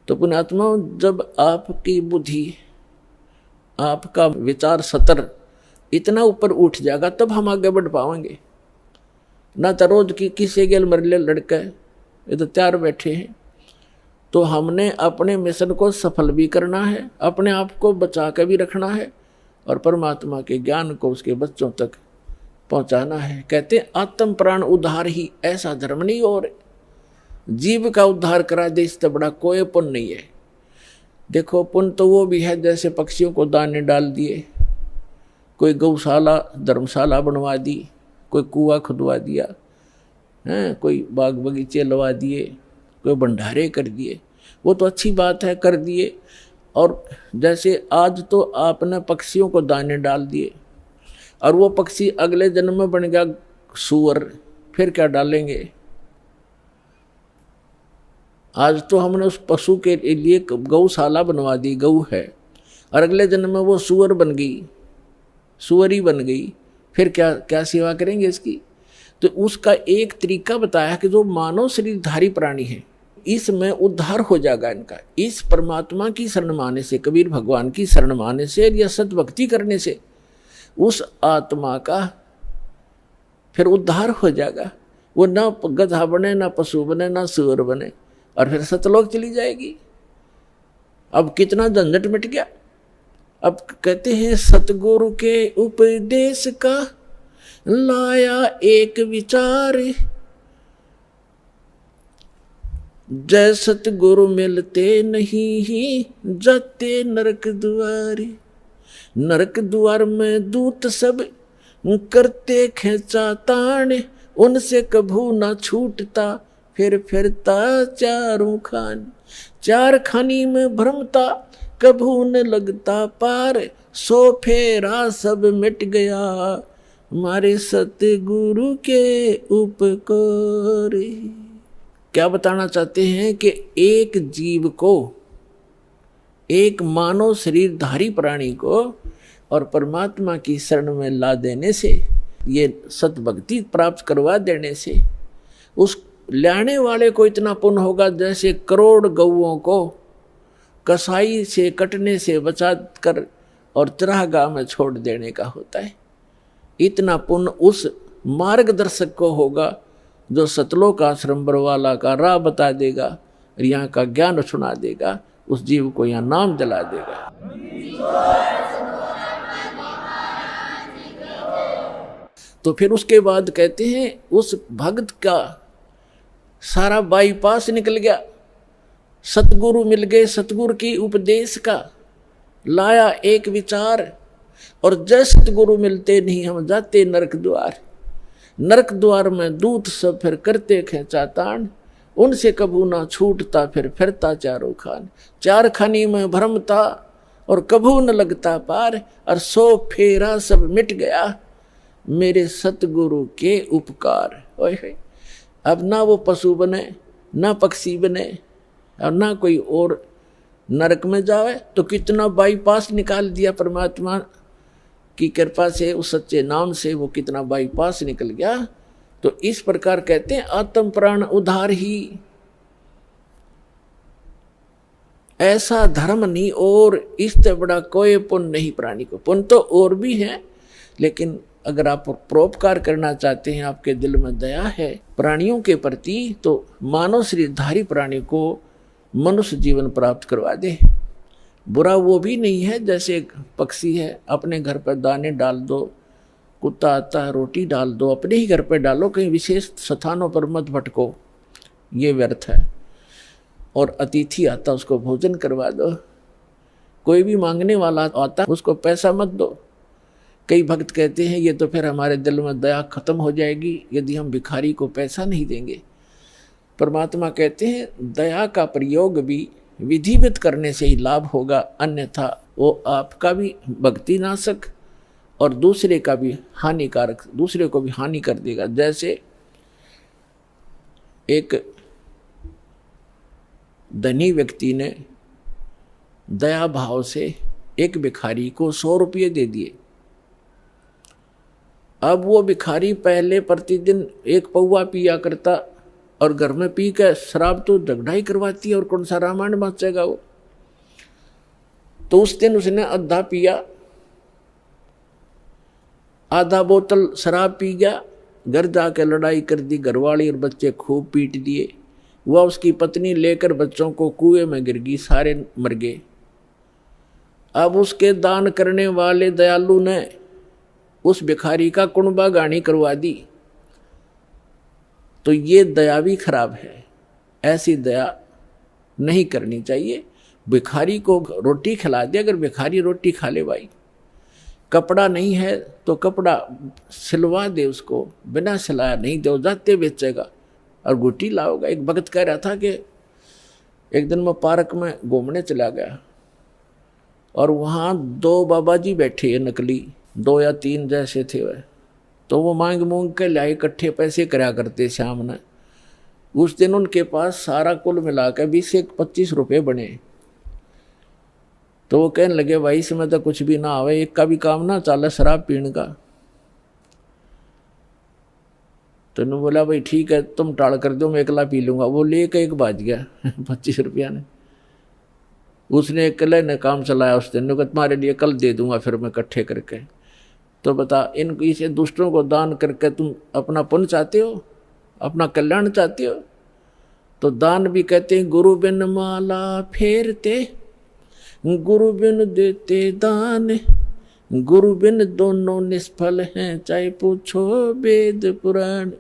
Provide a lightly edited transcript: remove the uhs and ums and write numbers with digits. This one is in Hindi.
तो पुण्यात्मा, जब आपकी बुद्धि, आपका विचार सतर इतना ऊपर उठ जाएगा तब हम आगे बढ़ पाएंगे। ना तो रोज की किसी गेल मरले लड़के ये तो तैयार बैठे हैं। तो हमने अपने मिशन को सफल भी करना है, अपने आप को बचा के भी रखना है और परमात्मा के ज्ञान को उसके बच्चों तक पहुंचाना है। कहते हैं आत्म प्राण उद्धार ही ऐसा धर्म नहीं, और जीव का उद्धार करा दे इससे बड़ा कोई पुण्य नहीं है। देखो पुण्य तो वो भी है जैसे पक्षियों को दाने डाल दिए, कोई गौशाला धर्मशाला बनवा दी, कोई कुआं खुदवा दिया है, कोई बाग बगीचे लगा दिए, कोई भंडारे कर दिए, वो तो अच्छी बात है, कर दिए। और जैसे आज तो आपने पक्षियों को दाने डाल दिए और वो पक्षी अगले जन्म में बन गया सूअर, फिर क्या डालेंगे? आज तो हमने उस पशु के लिए गौशाला बनवा दी, गऊ है, और अगले जन्म में वो सूअर बन गई, सूअरी बन गई, फिर क्या क्या सेवा करेंगे इसकी? तो उसका एक तरीका बताया कि जो मानव शरीरधारी प्राणी है इसमें उद्धार हो जाएगा इनका, इस परमात्मा की शरण माने से, कबीर भगवान की शरण माने से या सतभक्ति करने से उस आत्मा का फिर उद्धार हो जाएगा। वो ना गधा बने, ना पशु बने, ना सूअर बने, और फिर सतलोक चली जाएगी। अब कितना झंझट मिट गया। अब कहते हैं सतगुरु के उपदेश का लाया एक विचार, जय सतगुरु मिलते नहीं ही जाते नरक द्वारे। नरक द्वार में दूत सब करते खेचा ताण, उनसे कभू ना छूटता फिर फिरता चारों खान। चार खानी में भ्रमता कभू न लगता पार, सो फेरा सब मिट गया हमारे सतगुरु के उपकार। क्या बताना चाहते हैं कि एक जीव को, एक मानव शरीरधारी प्राणी को और परमात्मा की शरण में ला देने से, ये सतभक्ति प्राप्त करवा देने से उस लाने वाले को इतना पुण्य होगा जैसे करोड़ गौओं को कसाई से कटने से बचा कर और चरागाह में छोड़ देने का होता है। इतना पुण्य उस मार्गदर्शक को होगा जो सतलोक आश्रम बरवाला का राह बता देगा, यहाँ का ज्ञान सुना देगा, उस जीव को यहाँ नाम दिला देगा। तो फिर उसके बाद कहते हैं उस भक्त का सारा बाईपास निकल गया, सतगुरु मिल गए, सतगुरु की उपदेश का लाया एक विचार, और जय सतगुरु मिलते नहीं हम जाते नरक द्वार। नरक द्वार में दूत सब फिर करते खेचा ताण, उनसे कभू ना छूटता फिर फिरता चारों खान। चार खानी में भ्रमता और कभू न लगता पार, और सो फेरा सब मिट गया मेरे सतगुरु के उपकार। ओए अब ना वो पशु बने, ना पक्षी बने, और ना कोई और नरक में जावे। तो कितना बाईपास निकाल दिया परमात्मा की कृपा से, उस सच्चे नाम से वो कितना बाईपास निकल गया। तो इस प्रकार कहते हैं आत्म प्राण उद्धार ही ऐसा धर्म नहीं, और इससे बड़ा कोई पुण्य नहीं प्राणी को। पुण्य तो और भी है, लेकिन अगर आप परोपकार करना चाहते हैं, आपके दिल में दया है प्राणियों के प्रति, तो मानव शरीरधारी प्राणी को मनुष्य जीवन प्राप्त करवा दे। बुरा वो भी नहीं है, जैसे एक पक्षी है, अपने घर पर दाने डाल दो, कुत्ता आता है रोटी डाल दो, अपने ही घर पर डालो, कहीं विशेष स्थानों पर मत भटको, ये व्यर्थ है। और अतिथि आता उसको भोजन करवा दो, कोई भी मांगने वाला आता उसको पैसा मत दो। कई भक्त कहते हैं ये तो फिर हमारे दिल में दया खत्म हो जाएगी यदि हम भिखारी को पैसा नहीं देंगे। परमात्मा कहते हैं दया का प्रयोग भी विधिवत करने से ही लाभ होगा, अन्यथा वो आपका भी भक्ति नाशक और दूसरे का भी हानिकारक, दूसरे को भी हानि कर देगा। जैसे एक धनी व्यक्ति ने दया भाव से एक भिखारी को 100 रुपये दे दिए। अब वो भिखारी पहले प्रतिदिन 1 पौवा पिया करता और घर में पी के शराब तो झगड़ा ही करवाती है, और कौन सा रामायण बचेगा वो। तो उस दिन उसने आधा पिया, आधा बोतल शराब पी गया, घर जाके लड़ाई कर दी, घरवाली और बच्चे खूब पीट दिए। वह उसकी पत्नी लेकर बच्चों को कुएं में गिर गई, सारे मर गए। अब उसके दान करने वाले दयालु ने उस भिखारी का कुणबा गानी करवा दी। तो ये दया भी खराब है, ऐसी दया नहीं करनी चाहिए। भिखारी को रोटी खिला दे, अगर भिखारी रोटी खा ले भाई, कपड़ा नहीं है तो कपड़ा सिलवा दे उसको, बिना सिलाया नहीं दो जाते बेचेगा और गुटी लाओगा। एक भगत कह रहा था कि एक दिन मैं पार्क में घूमने चला गया और वहाँ 2 बाबा जी बैठे हैं, नकली 2 या 3 जैसे थे वह। तो वो मांग मूंग के लाए, इकट्ठे पैसे कराया करते शाम ने। उस दिन उनके पास सारा कुल मिलाकर 20 से 25 रुपये बने। तो वो कहने लगे भाई इसमें तो कुछ भी ना आवे, एक का भी काम ना चाले शराब पीने का। तो उन्होंने बोला भाई ठीक है तुम टाल कर दो, मैं अकेला पी लूंगा। वो लेके एक बाज गया 25 रुपया ने। उसने अकेले ने काम चलाया उस दिन, तुम्हारे लिए कल दे दूंगा फिर मैं इकट्ठे करके। तो बता, इन इसे दुष्टों को दान करके तुम अपना पुण्य चाहते हो, अपना कल्याण चाहते हो? तो दान भी कहते हैं गुरु बिन माला फेरते, गुरु बिन देते दान, गुरु बिन दोनों निष्फल हैं, चाहे पूछो वेद पुराण।